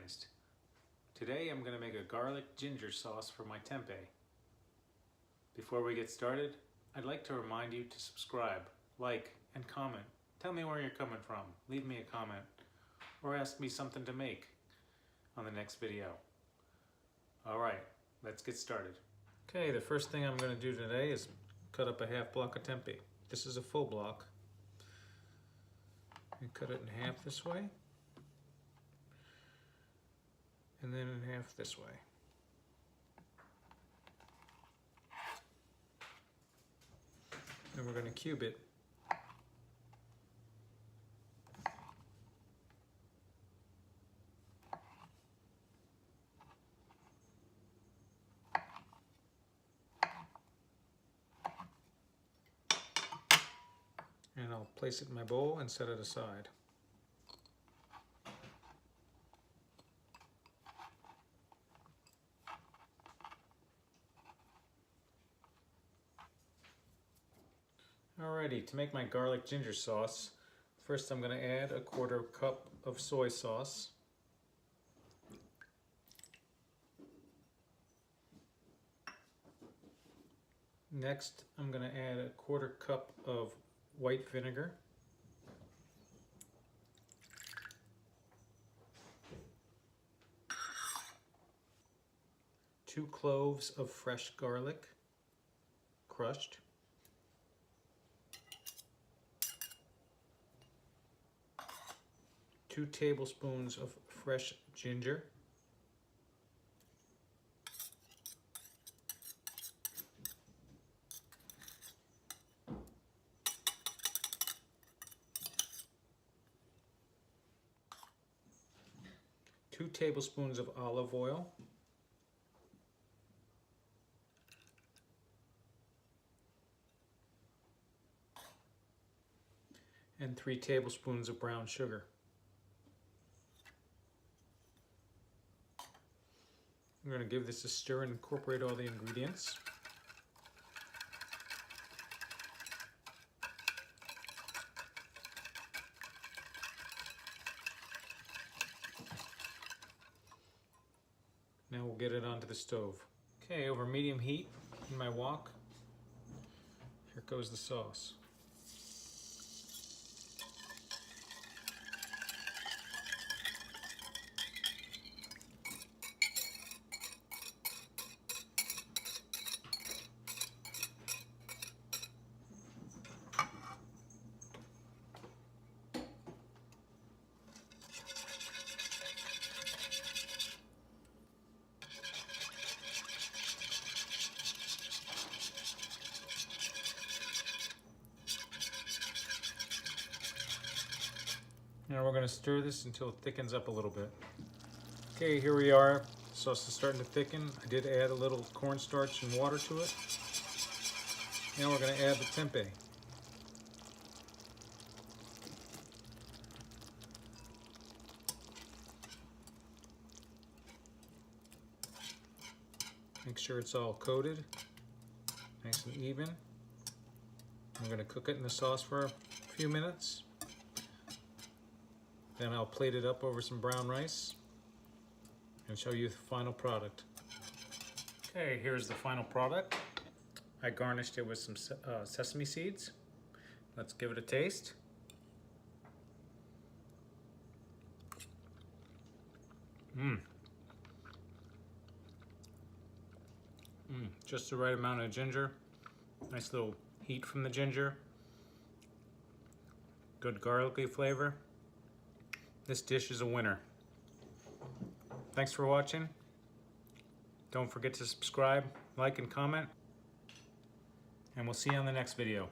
Veganized. Today I'm going to make a garlic ginger sauce for my tempeh. Before we get started, I'd like to remind you to subscribe, like, and comment. Tell me where you're coming from. Leave me a comment or ask me something to make on the next video. Alright, let's get started. Okay, the first thing I'm going to do today is cut up a half block of tempeh. This is a full block. And cut it in half this way. And then in half this way. And we're going to cube it. And I'll place it in my bowl and set it aside. Alrighty, to make my garlic ginger sauce, first I'm going to add a 1/4 cup of soy sauce. Next, I'm going to add a 1/4 cup of white vinegar. Two cloves of fresh garlic, crushed. Two tablespoons of fresh ginger. Two tablespoons of olive oil. And 3 tablespoons of brown sugar. I'm going to give this a stir and incorporate all the ingredients. Now we'll get it onto the stove. Okay, over medium heat in my wok. Here goes the sauce. Now we're going to stir this until it thickens up a little bit. Okay, here we are. The sauce is starting to thicken. I did add a little cornstarch and water to it. Now we're going to add the tempeh. Make sure it's all coated, nice and even. I'm going to cook it in the sauce for a few minutes. Then I'll plate it up over some brown rice and show you the final product. Okay, here's the final product. I garnished it with some sesame seeds. Let's give it a taste. Just the right amount of ginger. Nice little heat from the ginger. Good garlicky flavor. This dish is a winner. Thanks for watching. Don't forget to subscribe, like, and comment. And we'll see you on the next video.